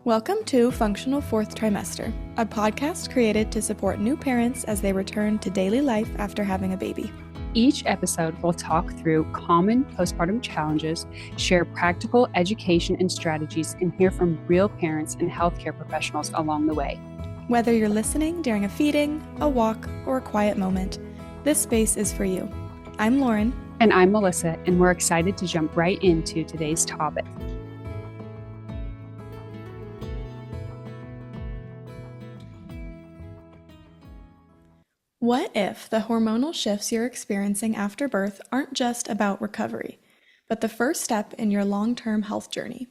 Welcome to Functional Fourth Trimester, a podcast created to support new parents as they return to daily life after having a baby. Each episode will talk through common postpartum challenges, share practical education and strategies, and hear from real parents and healthcare professionals along the way. Whether you're listening during a feeding, a walk, or a quiet moment, this space is for you. I'm Lauren. And I'm Melissa, and we're excited to jump right into today's topic. What if the hormonal shifts you're experiencing after birth aren't just about recovery, but the first step in your long-term health journey?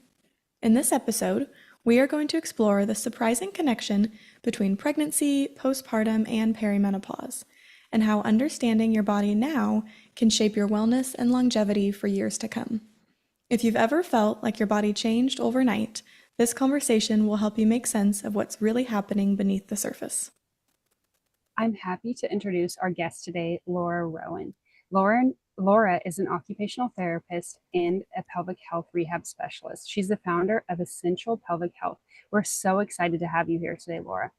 In this episode, we are going to explore the surprising connection between pregnancy, postpartum, and perimenopause, and how understanding your body now can shape your wellness and longevity for years to come. If you've ever felt like your body changed overnight, this conversation will help you make sense of what's really happening beneath the surface. I'm happy to introduce our guest today, Laura Rowan. Laura is an occupational therapist and a pelvic health rehab specialist. She's the founder of Essential Pelvic Health. We're so excited to have you here today, Laura.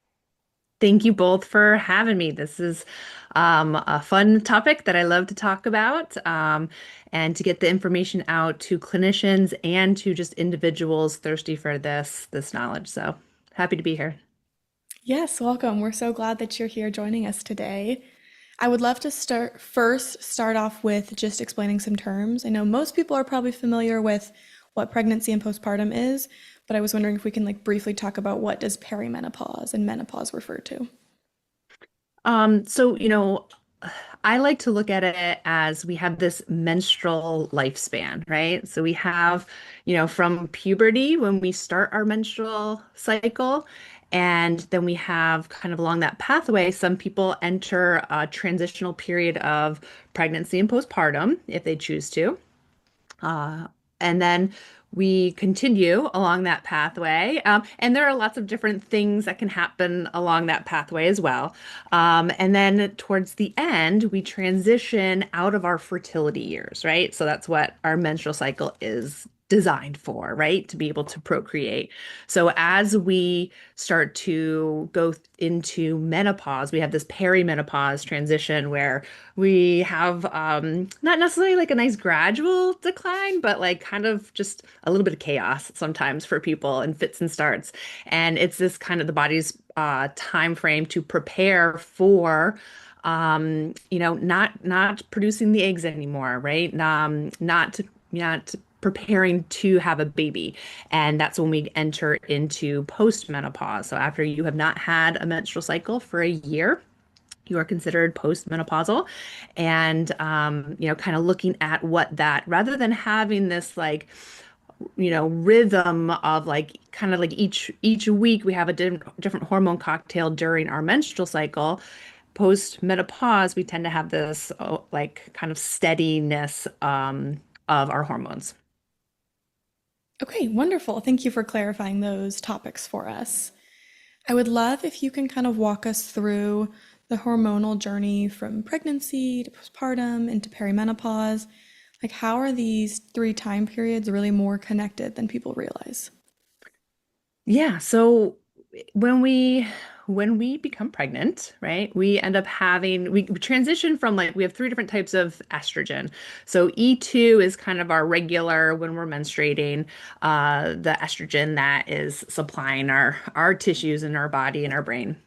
Thank you both for having me. This is a fun topic that I love to talk about and to get the information out to clinicians and to just individuals thirsty for this knowledge. So happy to be here. Yes, welcome. We're so glad that you're here joining us today. I would love to start off with just explaining some terms. I know most people are probably familiar with what pregnancy and postpartum is, but I was wondering if we can briefly talk about what does perimenopause and menopause refer to? I like to look at it as we have this menstrual lifespan, right? So we have, from puberty when we start our menstrual cycle, and then we have kind of along that pathway, some people enter a transitional period of pregnancy and postpartum if they choose to. And then we continue along that pathway. And there are lots of different things that can happen along that pathway as well. And then towards the end, we transition out of our fertility years, right? So that's what our menstrual cycle is designed for, right? To be able to procreate. So as we start to go into menopause, we have this perimenopause transition where we have not necessarily like a nice gradual decline, but like kind of just a little bit of chaos sometimes for people and fits and starts. And it's this kind of the body's time frame to prepare for not producing the eggs anymore, right? Not preparing to have a baby. And that's when we enter into postmenopause. So after you have not had a menstrual cycle for a year, you are considered postmenopausal. And, kind of looking at what that, rather than having this rhythm of kind of like each week we have a different hormone cocktail during our menstrual cycle. Post menopause, we tend to have this kind of steadiness of our hormones. Okay, wonderful. Thank you for clarifying those topics for us. I would love if you can kind of walk us through the hormonal journey from pregnancy to postpartum into perimenopause. How are these three time periods really more connected than people realize? Yeah, so when we become pregnant, right, we end up we transition from we have three different types of estrogen. So E2 is kind of our regular when we're menstruating, the estrogen that is supplying our tissues in our body and our brain.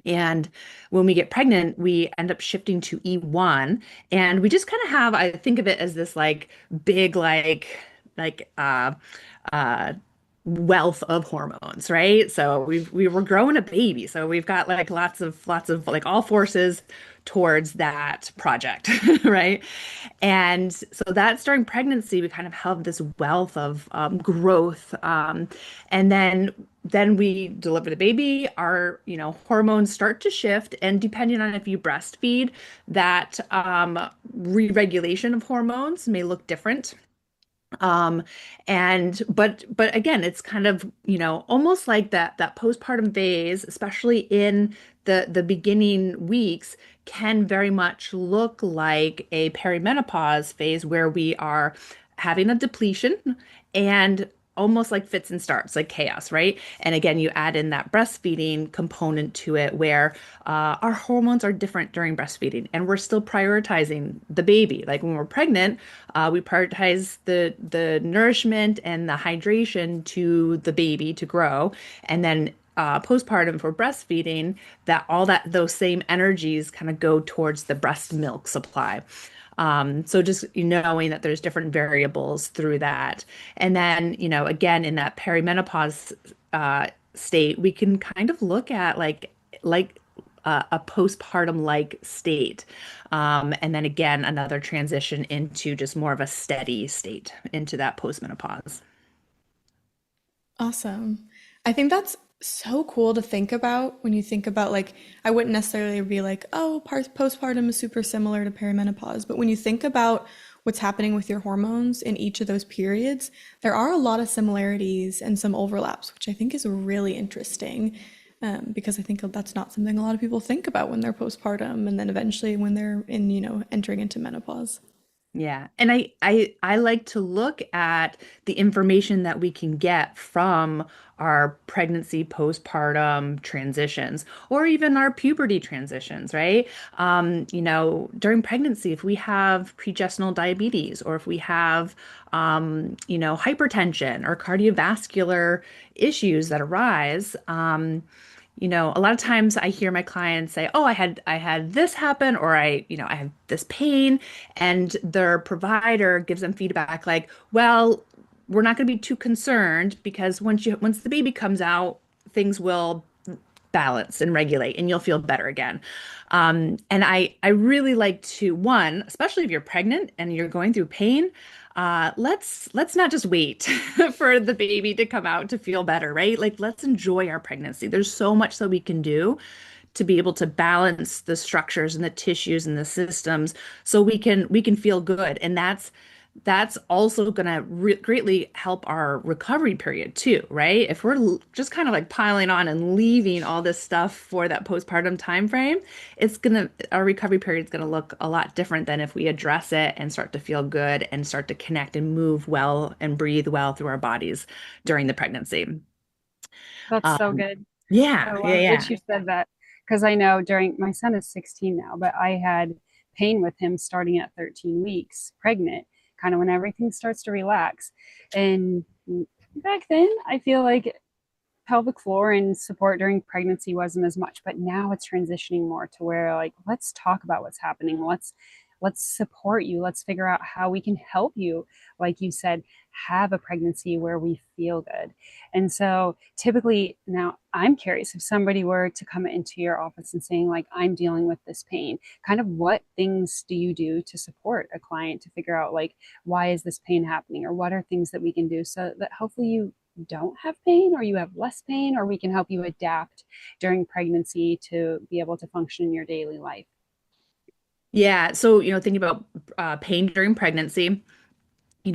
And when we get pregnant, we end up shifting to E1, and we just kind of have, I think of it as this big uh wealth of hormones, right? So we were growing a baby, so we've got lots of all forces towards that project, right? And so that's during pregnancy, we kind of have this wealth of growth, and then we deliver the baby. Our hormones start to shift, and depending on if you breastfeed, that re-regulation of hormones may look different. But again, it's kind of, almost like that postpartum phase, especially in the beginning weeks, can very much look like a perimenopause phase where we are having a depletion and almost like fits and starts, like chaos, right? And again, you add in that breastfeeding component to it where our hormones are different during breastfeeding, and we're still prioritizing the baby. Like when we're pregnant, we prioritize the nourishment and the hydration to the baby to grow, and then postpartum for breastfeeding, that all that those same energies kind of go towards the breast milk supply. So just knowing that there's different variables through that. And then, again, in that perimenopause state, we can kind of look at a postpartum like state. And then again, another transition into just more of a steady state into that postmenopause. Awesome. I think that's so cool to think about when you think about like I wouldn't necessarily be like, oh, postpartum is super similar to perimenopause, but when you think about what's happening with your hormones in each of those periods, there are a lot of similarities and some overlaps, which I think is really interesting. Because I think that's not something a lot of people think about when they're postpartum and then eventually when they're in, entering into menopause. Yeah. And I like to look at the information that we can get from our pregnancy postpartum transitions or even our puberty transitions, right? During pregnancy, if we have pre-gestational diabetes or if we have hypertension or cardiovascular issues that arise, a lot of times I hear my clients say, "Oh, I had this happen," or I have this pain, and their provider gives them feedback like, "Well, we're not going to be too concerned because once the baby comes out, things will balance and regulate and you'll feel better again." And I really like to, one, especially if you're pregnant and you're going through pain, let's not just wait for the baby to come out to feel better, right? Like let's enjoy our pregnancy. There's so much that we can do to be able to balance the structures and the tissues and the systems so we can feel good. And that's also going to greatly help our recovery period too, right? If we're just kind of like piling on and leaving all this stuff for that postpartum time frame, our recovery period is going to look a lot different than if we address it and start to feel good and start to connect and move well and breathe well through our bodies during the pregnancy. That's so Um, good. I yeah, yeah, love that yeah. you said that because I know during my son is 16 now, but I had pain with him starting at 13 weeks pregnant, kind of when everything starts to relax. And back then, I feel like pelvic floor and support during pregnancy wasn't as much, but now it's transitioning more to where like let's talk about what's happening. Let's support you. Let's figure out how we can help you, like you said, have a pregnancy where we feel good. And so typically now I'm curious if somebody were to come into your office and saying like I'm dealing with this pain, kind of what things do you do to support a client to figure out like why is this pain happening or what are things that we can do so that hopefully you don't have pain or you have less pain or we can help you adapt during pregnancy to be able to function in your daily life. Yeah. So, thinking about pain during pregnancy, we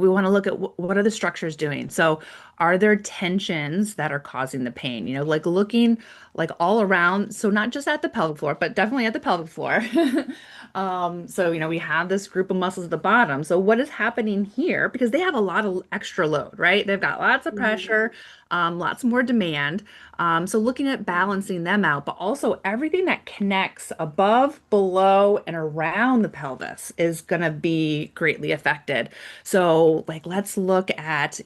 want to look at what are the structures doing. So, are there tensions that are causing the pain? Like looking like all around. So, not just at the pelvic floor, but definitely at the pelvic floor. So, we have this group of muscles at the bottom. So, what is happening here? Because they have a lot of extra load, right? They've got lots of Mhm. pressure, lots more demand. So, looking at balancing them out, but also everything that connects above, below, and around the pelvis is going to be greatly affected. So, like, let's look at,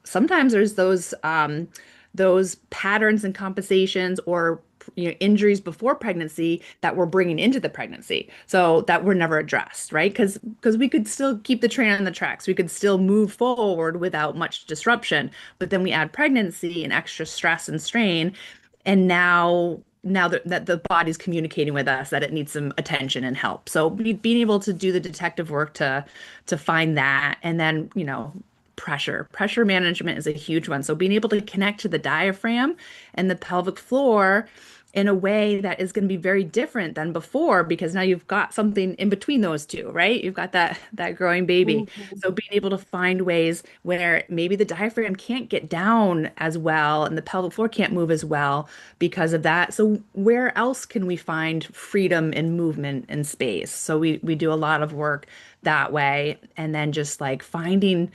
sometimes there's those patterns and compensations or injuries before pregnancy that we're bringing into the pregnancy so that were never addressed, right? Because we could still keep the train on the tracks, we could still move forward without much disruption, but then we add pregnancy and extra stress and strain, and now that the body's communicating with us that it needs some attention and help. So being able to do the detective work to find that, and then pressure management is a huge one. So being able to connect to the diaphragm and the pelvic floor in a way that is going to be very different than before because now you've got something in between those two, right? You've got that growing baby. Mhm. So being able to find ways where maybe the diaphragm can't get down as well and the pelvic floor can't move as well because of that. So where else can we find freedom and movement and space? So we do a lot of work that way, and then just like finding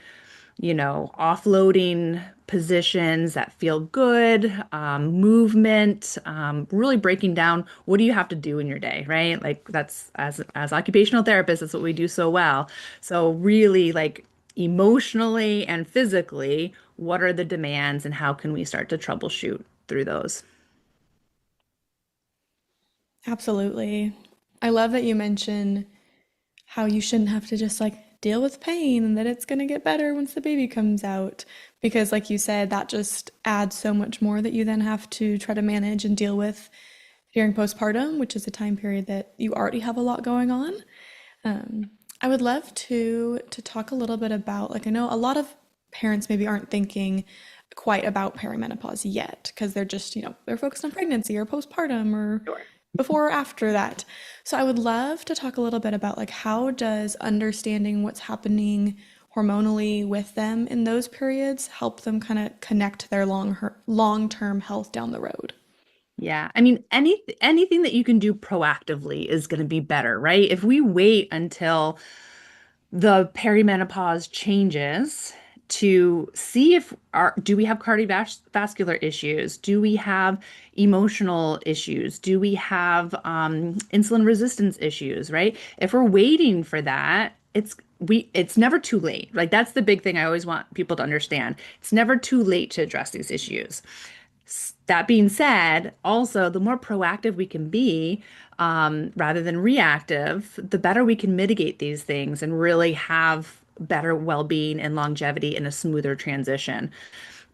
offloading positions that feel good, movement, really breaking down what do you have to do in your day, right? Like that's as occupational therapists, that's what we do so well. So really like emotionally and physically, what are the demands and how can we start to troubleshoot through those? Absolutely. I love that you mention how you shouldn't have to just like deal with pain and that it's going to get better once the baby comes out. Because, like you said, that just adds so much more that you then have to try to manage and deal with during postpartum, which is a time period that you already have a lot going on. I would love to talk a little bit about like I know a lot of parents maybe aren't thinking quite about perimenopause yet because they're just, they're focused on pregnancy or postpartum or Sure. before or after that. So I would love to talk a little bit about like how does understanding what's happening hormonally with them in those periods help them kind of connect to their long-term health down the road. Yeah, I mean, anything that you can do proactively is going to be better, right? If we wait until the perimenopause changes to see if our do we have cardiovascular issues? Do we have emotional issues? Do we have insulin resistance issues, right? If we're waiting for that, it's never too late. Like that's the big thing I always want people to understand. It's never too late to address these issues. That being said, also, the more proactive we can be, rather than reactive, the better we can mitigate these things and really have better well-being and longevity and a smoother transition.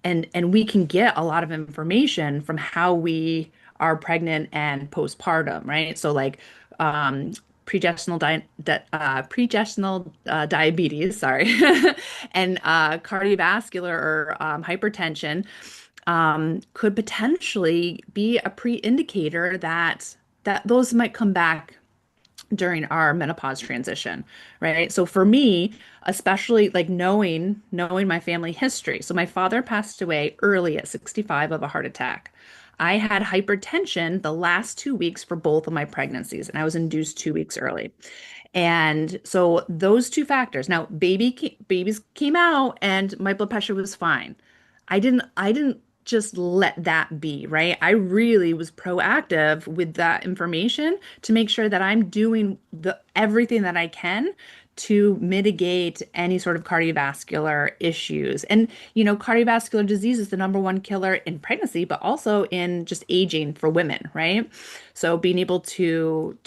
And we can get a lot of information from how we are pregnant and postpartum, right? So like progesterone diabetes, sorry, and cardiovascular or hypertension could potentially be a pre-indicator that those might come back during our menopause transition, right? So for me, especially like knowing my family history. So my father passed away early at 65 of a heart attack. I had hypertension the last 2 weeks for both of my pregnancies, and I was induced 2 weeks early. And so those two factors. Now, babies came out, and my blood pressure was fine. I didn't just let that be, right? I really was proactive with that information to make sure that I'm doing the everything that I can to mitigate any sort of cardiovascular issues. And cardiovascular disease is the number one killer in pregnancy, but also in just aging for women, right? So being able to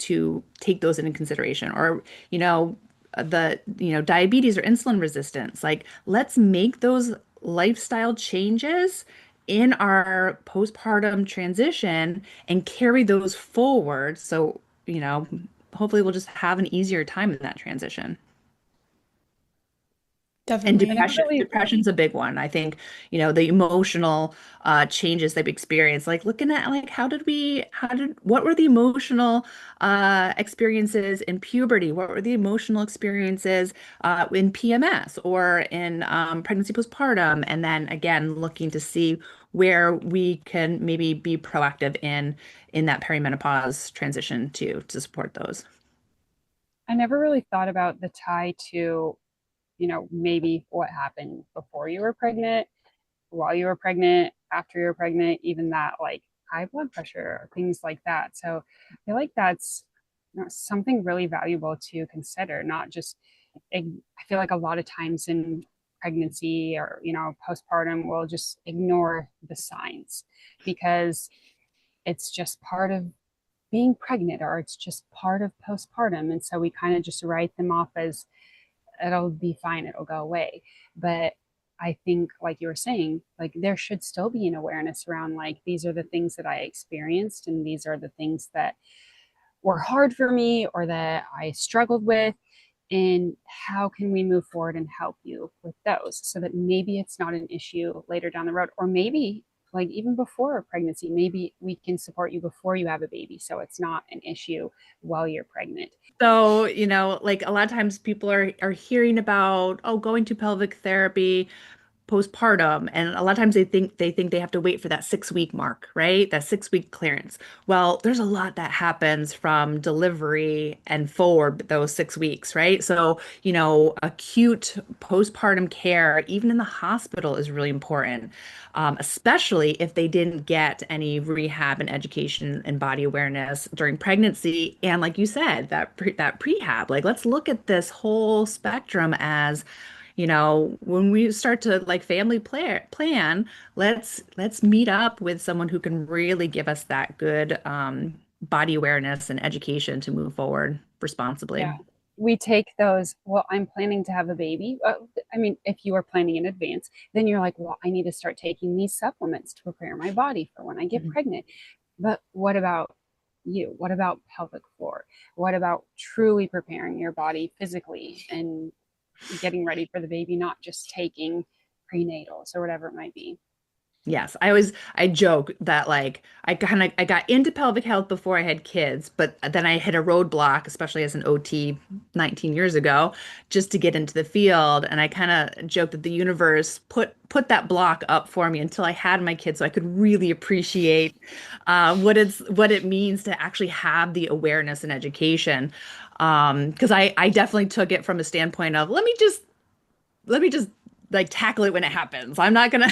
take those into consideration, or the diabetes or insulin resistance, like let's make those lifestyle changes in our postpartum transition and carry those forward. So, you know, hopefully we'll just have an easier time in that transition. And I never Definitely. really, depression's a big one. I think, the emotional changes that we experience, like looking at like what were the emotional experiences in puberty? What were the emotional experiences in PMS or in pregnancy postpartum? And then again, looking to see where we can maybe be proactive in that perimenopause transition to support those. I never really thought about the tie to, maybe what happened before you were pregnant, while you were pregnant, after you were pregnant, even that like high blood pressure or things like that. So I feel like that's something really valuable to consider, not just, I feel like a lot of times in pregnancy or, postpartum, we'll just ignore the signs because it's just part of being pregnant or it's just part of postpartum. And so we kind of just write them off as it'll be fine, it'll go away. But I think, like you were saying, like there should still be an awareness around like these are the things that I experienced and these are the things that were hard for me or that I struggled with. And how can we move forward and help you with those so that maybe it's not an issue later down the road, or maybe like even before a pregnancy, maybe we can support you before you have a baby so it's not an issue while you're pregnant. So, like a lot of times people are hearing about, oh, going to pelvic therapy. postpartum, and a lot of times they think they have to wait for that 6 week mark, right? That 6 week clearance. Well, there's a lot that happens from delivery and forward those 6 weeks, right? So, acute postpartum care, even in the hospital, is really important, especially if they didn't get any rehab and education and body awareness during pregnancy. And like you said, that prehab, like let's look at this whole spectrum as, when we start to like plan, let's meet up with someone who can really give us that good body awareness and education to move forward responsibly. Yeah. We take those, well, I'm planning to have a baby. I mean, if you are planning in advance, then you're like, well, I need to start taking these supplements to prepare my body for when I get Mhm. pregnant. But what about you? What about pelvic floor? What about truly preparing your body physically and getting ready for the baby, not just taking prenatals or whatever it might be? Yes, I joke that like I got into pelvic health before I had kids, but then I hit a roadblock, especially as an OT 19 years ago, just to get into the field. And I kind of joke that the universe put that block up for me until I had my kids, so I could really appreciate what it means to actually have the awareness and education. Because I definitely took it from a standpoint of let me just like tackle it when it happens. I'm not gonna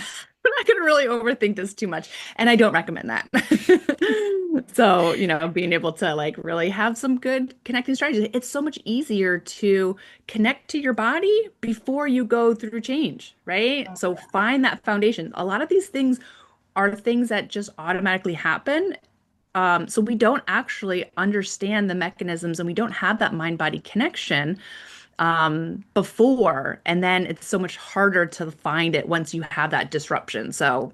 I'm not gonna really overthink this too much. And I don't recommend that. So, being able to like really have some good connecting strategies. It's so much easier to connect to your body before you go through change, right? Oh, So find that foundation. A lot of these things are things that just automatically happen. So we don't actually understand the mechanisms and we don't have that mind-body connection before, and then it's so much harder to find it once you have that disruption. So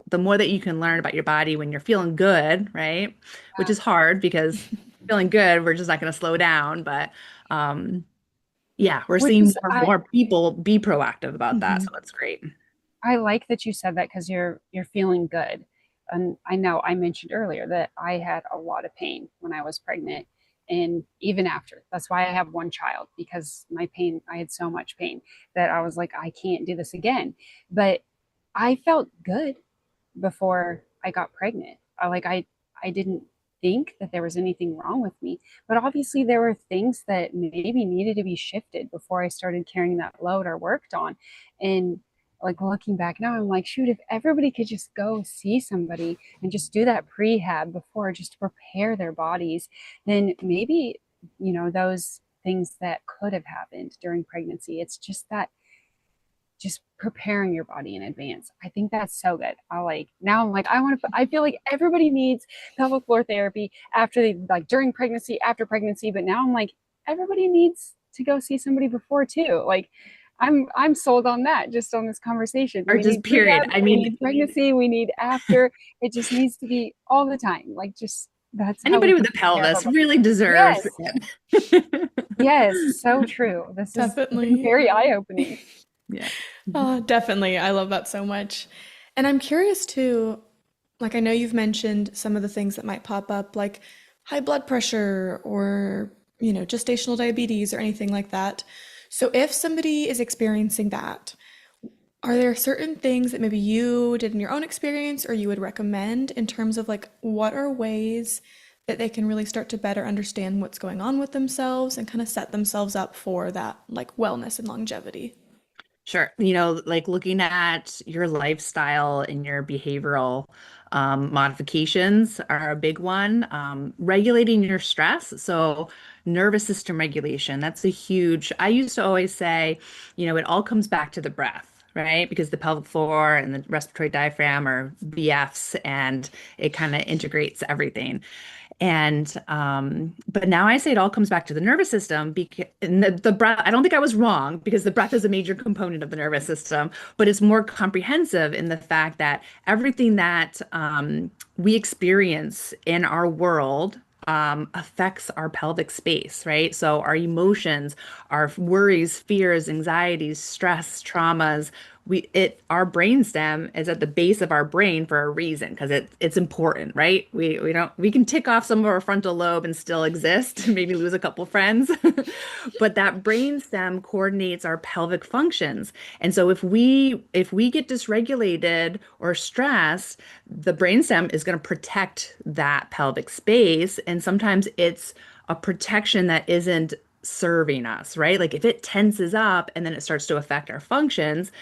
the more that you can learn about your body when you're feeling good, right? Which is hard because feeling good, we're just not going to slow down. But yeah, we're which seeing is, more and more people be proactive about that. Mhm. So that's great. I like that you said that because you're feeling good. And I know I mentioned earlier that I had a lot of pain when I was pregnant and even after. That's why I have one child, because my pain, I had so much pain that I was like, I can't do this again. But I felt good before I got pregnant. I didn't think that there was anything wrong with me, but obviously there were things that maybe needed to be shifted before I started carrying that load or worked on. And like looking back now, I'm like, shoot, if everybody could just go see somebody and just do that prehab before, just to prepare their bodies, then maybe, those things that could have happened during pregnancy, it's just that, just preparing your body in advance. I think that's so good. Now I'm like, I feel like everybody needs pelvic floor therapy after they, like during pregnancy, after pregnancy, but now I'm like, everybody needs to go see somebody before too. Like I'm sold on that, just on this conversation. Or We just need period. prehab, I we mean, need pregnancy, we need after. It just needs to be all the time. Like just that's how we anybody with can a take care of our pelvis body. really deserves Yes. it. Yes, so true. This has been Definitely. very eye-opening. Yeah. Oh, definitely. I love that so much. And I'm curious too, like I know you've mentioned some of the things that might pop up, like high blood pressure or, gestational diabetes or anything like that. So if somebody is experiencing that, are there certain things that maybe you did in your own experience or you would recommend in terms of like what are ways that they can really start to better understand what's going on with themselves and kind of set themselves up for that like wellness and longevity? Sure. Like looking at your lifestyle and your behavioral modifications are a big one. Regulating your stress. So, nervous system regulation, that's a huge, I used to always say, it all comes back to the breath, right? Because the pelvic floor and the respiratory diaphragm are BFs and it kind of integrates everything. And but now I say it all comes back to the nervous system because and the breath, I don't think I was wrong because the breath is a major component of the nervous system, but it's more comprehensive in the fact that everything that we experience in our world affects our pelvic space, right? So our emotions, our worries, fears, anxieties, stress, traumas, our brainstem is at the base of our brain for a reason because it's important, right? We can tick off some of our frontal lobe and still exist, maybe lose a couple friends, but that brainstem coordinates our pelvic functions. And so if we get dysregulated or stressed, the brainstem is going to protect that pelvic space, and sometimes it's a protection that isn't serving us, right? Like if it tenses up and then it starts to affect our functions,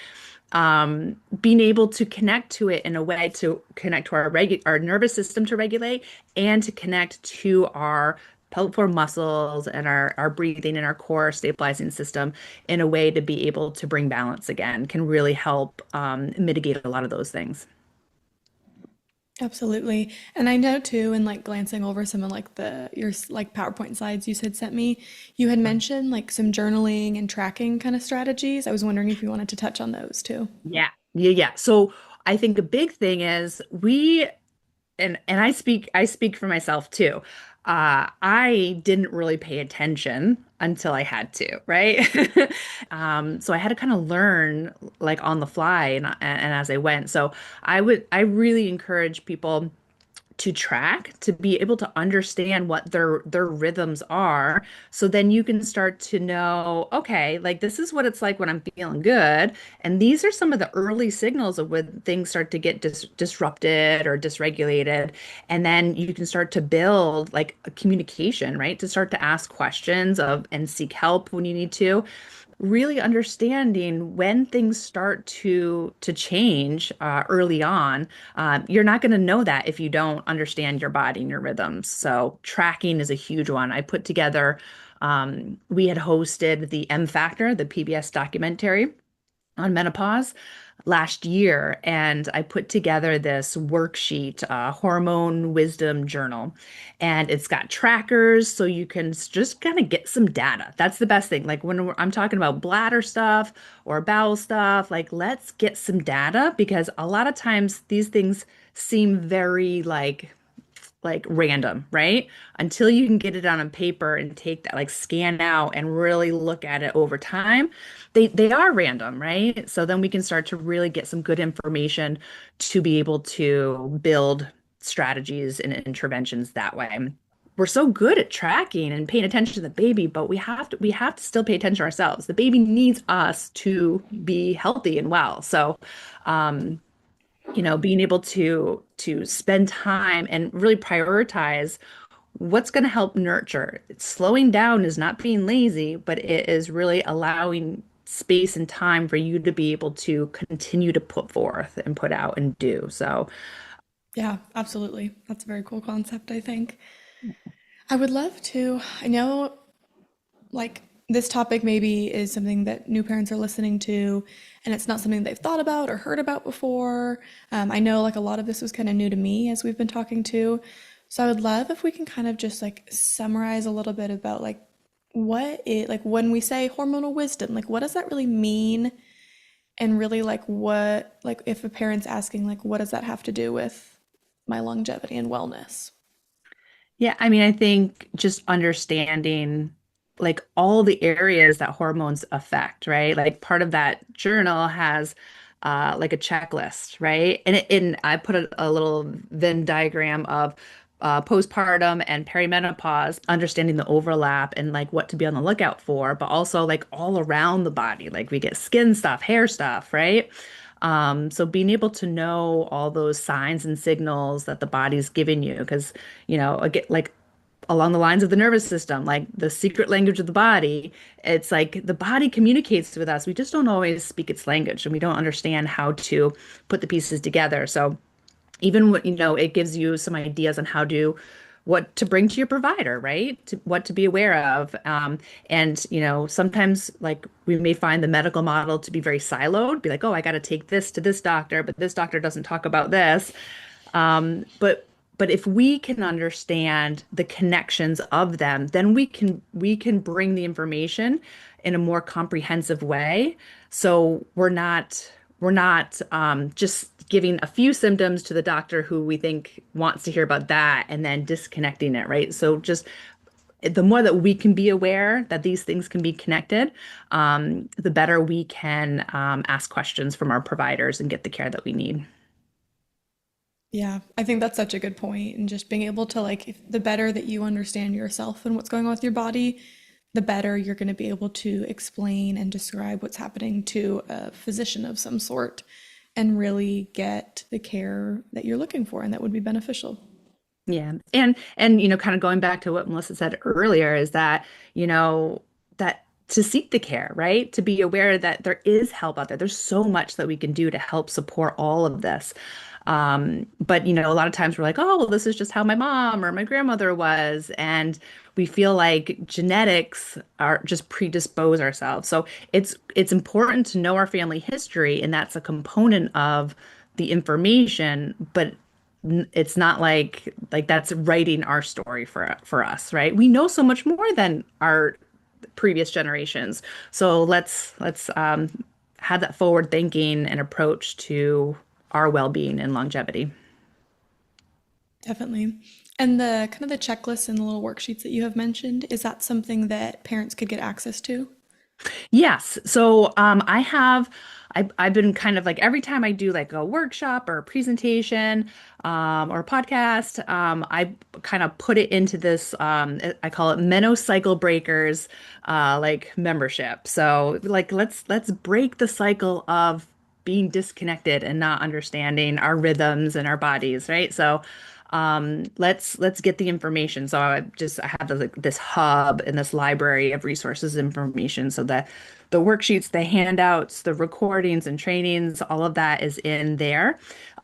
being able to connect to it in a way to connect to our nervous system to regulate and to connect to our pelvic floor muscles and our breathing and our core stabilizing system in a way to be able to bring balance again can really help mitigate a lot of those things. Absolutely. And I know too, in like glancing over some of like like PowerPoint slides you had sent me, you had mentioned like some journaling and tracking kind of strategies. I was wondering if you wanted to touch on those too. Yeah. Yeah, yeah. So I think a big thing is and I speak for myself too. I didn't really pay attention until I had to, right? So I had to kind of learn like on the fly and as I went. So I really encourage people to track, to be able to understand what their rhythms are. So then you can start to know, okay, like this is what it's like when I'm feeling good. And these are some of the early signals of when things start to get disrupted or dysregulated. And then you can start to build like a communication, right? To start to ask questions of and seek help when you need to, really understanding when things start to change early on. You're not going to know that if you don't understand your body and your rhythms. So tracking is a huge one. I put together, we had hosted the M Factor, the PBS documentary on menopause last year, and I put together this worksheet, hormone wisdom journal, and it's got trackers so you can just kind of get some data. That's the best thing. Like when I'm talking about bladder stuff or bowel stuff, like let's get some data because a lot of times these things seem very like random, right? Until you can get it on a paper and take that, like scan out and really look at it over time, they are random, right? So then we can start to really get some good information to be able to build strategies and interventions that way. We're so good at tracking and paying attention to the baby, but we have to still pay attention to ourselves. The baby needs us to be healthy and well. So um being able to spend time and really prioritize what's going to help nurture. Slowing down is not being lazy, but it is really allowing space and time for you to be able to continue to put forth and put out and do. So, Yeah, absolutely. That's a very cool concept, I think. I would love to, I know like this topic maybe is something that new parents are listening to and it's not something they've thought about or heard about before. I know like a lot of this was kind of new to me as we've been talking to. So I would love if we can kind of just like summarize a little bit about like what it like when we say hormonal wisdom, like what does that really mean? And really like what like if a parent's asking like what does that have to do with my longevity and wellness? yeah, I mean, I think just understanding like all the areas that hormones affect, right? Like part of that journal has like a checklist, right? And I put a little Venn diagram of postpartum and perimenopause, understanding the overlap and like what to be on the lookout for, but also like all around the body. Like we get skin stuff, hair stuff, right? So being able to know all those signs and signals that the body's giving you, because again, like along the lines of the nervous system, like the secret language of the body, it's like the body communicates with us. We just don't always speak its language, and we don't understand how to put the pieces together. So even what it gives you some ideas on what to bring to your provider, right? What to be aware of. And sometimes like we may find the medical model to be very siloed, be like, oh, I got to take this to this doctor, but this doctor doesn't talk about this. But if we can understand the connections of them, then we can bring the information in a more comprehensive way. So we're not just giving a few symptoms to the doctor who we think wants to hear about that and then disconnecting it, right? So just the more that we can be aware that these things can be connected, the better we can ask questions from our providers and get the care that we need. Yeah, I think that's such a good point. And just being able to, like, the better that you understand yourself and what's going on with your body, the better you're going to be able to explain and describe what's happening to a physician of some sort and really get the care that you're looking for and that would be beneficial. Yeah. And kind of going back to what Melissa said earlier is that, that to seek the care, right? To be aware that there is help out there. There's so much that we can do to help support all of this. But a lot of times we're like, oh, well, this is just how my mom or my grandmother was. And we feel like genetics are just predispose ourselves. So it's important to know our family history, and that's a component of the information, but it's not like that's writing our story for us, right? We know so much more than our previous generations. So let's have that forward thinking and approach to our well-being and longevity. Definitely. And the kind of the checklists and the little worksheets that you have mentioned, is that something that parents could get access to? Yes. So I've been kind of like every time I do like a workshop or a presentation or a podcast, I kind of put it into this, I call it Menocycle Breakers like membership. So like let's break the cycle of being disconnected and not understanding our rhythms and our bodies, right? So let's get the information. So I have this hub and this library of resources and information, so that the worksheets, the handouts, the recordings and trainings, all of that is in there.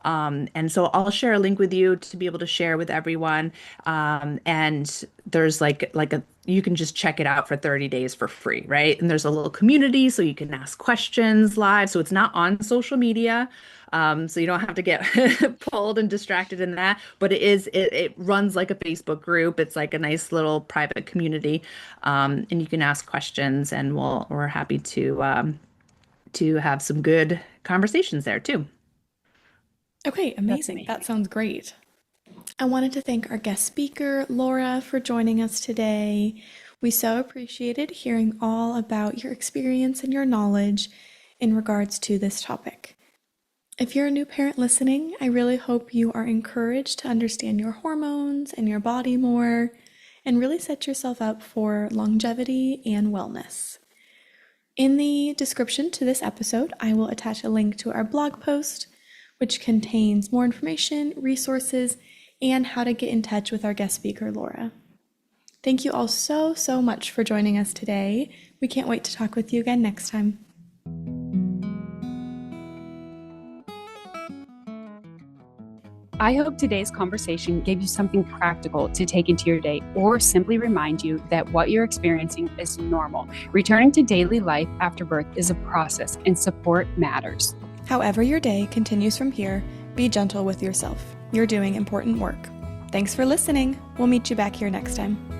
And so I'll share a link with you to be able to share with everyone. And there's like a you can just check it out for 30 days for free, right? And there's a little community so you can ask questions live. So it's not on social media. So you don't have to get pulled and distracted in that, but it runs like a Facebook group. It's like a nice little private community. And you can ask questions, and we're happy to have some good conversations there too. Okay, That's amazing. That amazing. sounds great. I wanted to thank our guest speaker, Laura, for joining us today. We so appreciated hearing all about your experience and your knowledge in regards to this topic. If you're a new parent listening, I really hope you are encouraged to understand your hormones and your body more and really set yourself up for longevity and wellness. In the description to this episode, I will attach a link to our blog post, which contains more information, resources, and how to get in touch with our guest speaker, Laura. Thank you all so much for joining us today. We can't wait to talk with you again next time. I hope today's conversation gave you something practical to take into your day, or simply remind you that what you're experiencing is normal. Returning to daily life after birth is a process, and support matters. However your day continues from here, be gentle with yourself. You're doing important work. Thanks for listening. We'll meet you back here next time.